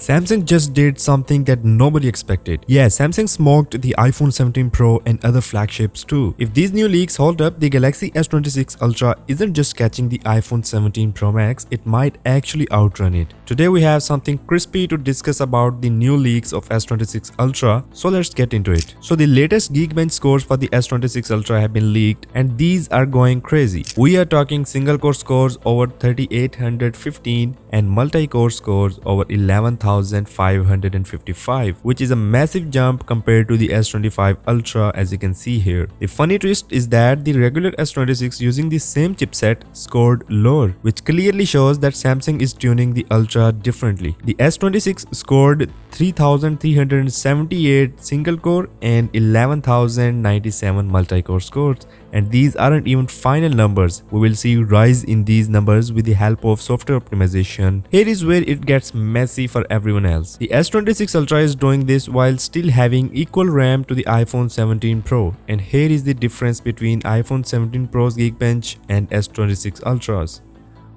Samsung just did something that nobody expected. Yeah, Samsung smoked the iPhone 17 Pro and other flagships too. If these new leaks hold up, the Galaxy S26 Ultra isn't just catching the iPhone 17 Pro Max, it might actually outrun it. Today we have something crispy to discuss about the new leaks of S26 Ultra, so let's get into it. So the latest Geekbench scores for the S26 Ultra have been leaked and these are going crazy. We are talking single core scores over 3815 and multi-core scores over 11,555, which is a massive jump compared to the S25 Ultra as you can see here. The funny twist is that the regular S26 using the same chipset scored lower, which clearly shows that Samsung is tuning the Ultra differently. The S26 scored 3,378 single core and 11,097 multi-core scores, and these aren't even final numbers. We will see rise in these numbers with the help of software optimization. Here is where it gets messy for everyone else. The S26 Ultra is doing this while still having equal RAM to the iPhone 17 Pro, and here is the difference between iPhone 17 Pro's Geekbench and S26 Ultras.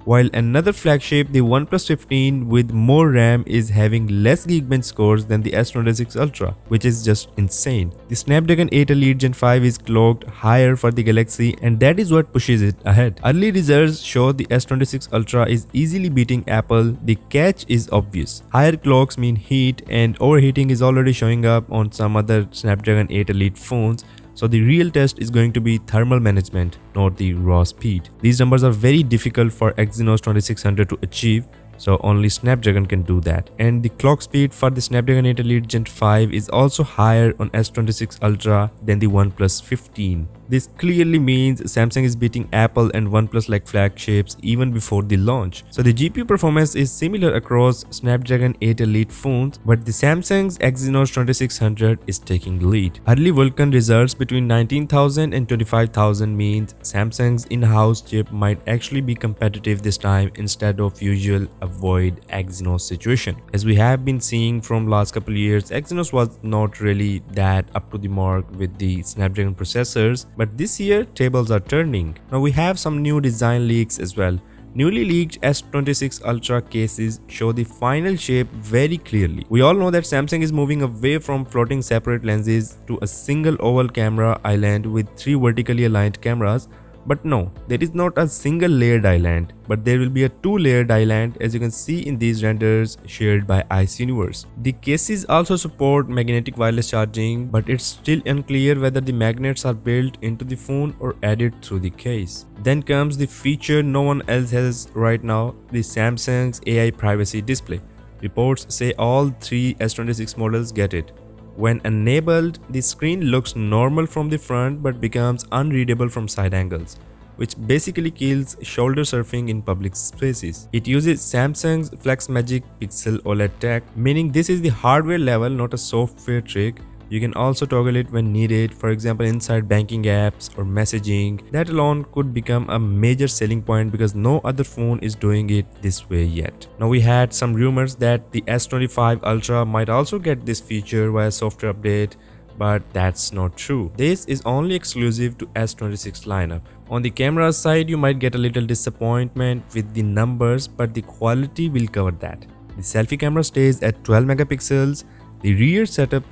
While another flagship, the OnePlus 15 with more RAM, is having less Geekbench scores than the S26 Ultra, which is just insane. The Snapdragon 8 Elite Gen 5 is clocked higher for the Galaxy and that is what pushes it ahead. Early results show the S26 Ultra is easily beating Apple. The catch is obvious. Higher clocks mean heat and overheating is already showing up on some other Snapdragon 8 Elite phones. So the real test is going to be thermal management, not the raw speed. These numbers are very difficult for Exynos 2600 to achieve, so only Snapdragon can do that. And the clock speed for the Snapdragon 8 Elite Gen 5 is also higher on S26 Ultra than the OnePlus 15. This clearly means Samsung is beating Apple and OnePlus like flagships even before the launch. So the GPU performance is similar across Snapdragon 8 Elite phones, but the Samsung's Exynos 2600 is taking the lead. Early Vulkan results between 19,000 and 25,000 means Samsung's in-house chip might actually be competitive this time instead of usual avoid Exynos situation. As we have been seeing from last couple of years, Exynos was not really that up to the mark with the Snapdragon processors. But this year, tables are turning. Now we have some new design leaks as well. Newly leaked S26 Ultra cases show the final shape very clearly. We all know that Samsung is moving away from floating separate lenses to a single oval camera island with 3 vertically aligned cameras. But no, there is not a single layered island, but there will be a 2-layered island as you can see in these renders shared by Ice Universe. The cases also support magnetic wireless charging, but it's still unclear whether the magnets are built into the phone or added through the case. Then comes the feature no one else has right now, the Samsung's AI privacy display. Reports say all 3 S26 models get it. When enabled, the screen looks normal from the front but becomes unreadable from side angles, which basically kills shoulder surfing in public spaces. It uses Samsung's FlexMagic Pixel OLED tech, meaning this is the hardware level, not a software trick. You can also toggle it when needed, for example inside banking apps or messaging. That alone could become a major selling point because no other phone is doing it this way yet. Now we had some rumors that the S25 Ultra might also get this feature via software update, but that's not true. This is only exclusive to S26 lineup. On the camera side, you might get a little disappointment with the numbers, but the quality will cover that. The selfie camera stays at 12 megapixels. The rear setup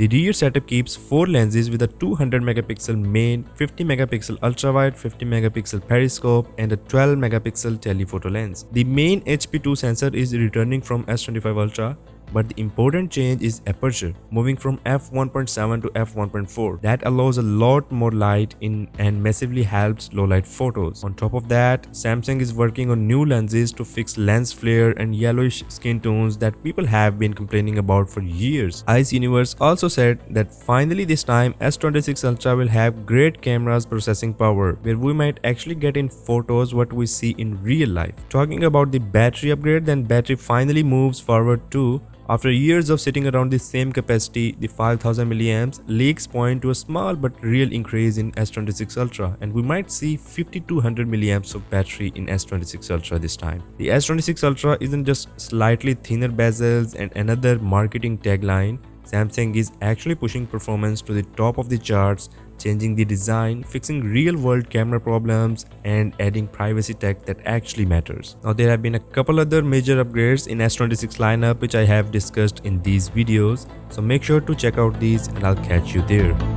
keeps 4 lenses with a 200 megapixel main, 50 megapixel ultrawide, 50 megapixel periscope and a 12 megapixel telephoto lens. The main HP2 sensor is returning from S25 Ultra, but the important change is aperture, moving from f1.7 to f1.4. That allows a lot more light in and massively helps low light photos. On top of that, Samsung is working on new lenses to fix lens flare and yellowish skin tones that people have been complaining about for years. Ice Universe also said that finally this time S26 Ultra will have great camera's processing power, where we might actually get in photos what we see in real life. Talking about the battery upgrade, then battery finally moves forward too. After years of sitting around the same capacity, the 5000 mAh, leaks point to a small but real increase in S26 Ultra, and we might see 5200 mAh of battery in S26 Ultra this time. The S26 Ultra isn't just slightly thinner bezels and another marketing tagline. Samsung is actually pushing performance to the top of the charts, changing the design, fixing real-world camera problems, and adding privacy tech that actually matters. Now there have been a couple other major upgrades in S26 lineup which I have discussed in these videos, so make sure to check out these and I'll catch you there.